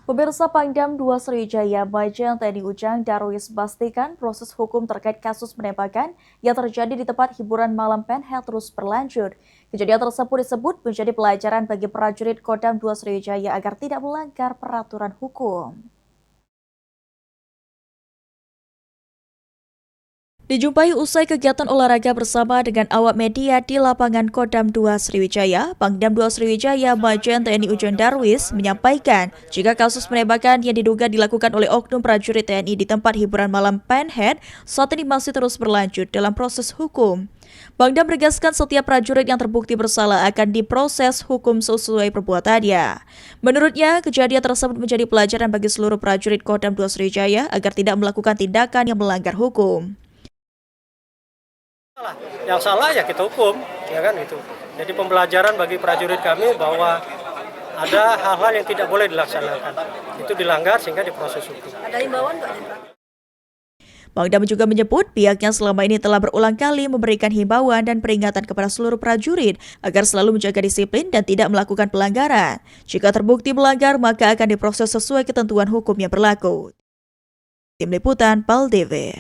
Pemirsa Pangdam 2 Sriwijaya Majen TNI Ujang Darwis pastikan proses hukum terkait kasus penembakan yang terjadi di tempat hiburan malam Penhead terus berlanjut. Kejadian tersebut disebut menjadi pelajaran bagi prajurit Kodam 2 Sriwijaya agar tidak melanggar peraturan hukum. Dijumpai usai kegiatan olahraga bersama dengan awak media di lapangan Kodam 2 Sriwijaya, Pangdam 2 Sriwijaya Majen TNI Ujang Darwis menyampaikan jika kasus penembakan yang diduga dilakukan oleh oknum prajurit TNI di tempat hiburan malam Penhead saat ini masih terus berlanjut dalam proses hukum. Pangdam menegaskan setiap prajurit yang terbukti bersalah akan diproses hukum sesuai perbuatannya. Menurutnya, kejadian tersebut menjadi pelajaran bagi seluruh prajurit Kodam 2 Sriwijaya agar tidak melakukan tindakan yang melanggar hukum. Yang salah ya kita hukum, ya kan itu. Jadi pembelajaran bagi prajurit kami bahwa ada hal-hal yang tidak boleh dilaksanakan. Itu dilanggar sehingga diproses hukum. Ada himbauan nggak? Pangdam juga menyebut pihaknya selama ini telah berulang kali memberikan himbauan dan peringatan kepada seluruh prajurit agar selalu menjaga disiplin dan tidak melakukan pelanggaran. Jika terbukti melanggar, maka akan diproses sesuai ketentuan hukum yang berlaku. Tim Liputan, PAL TV.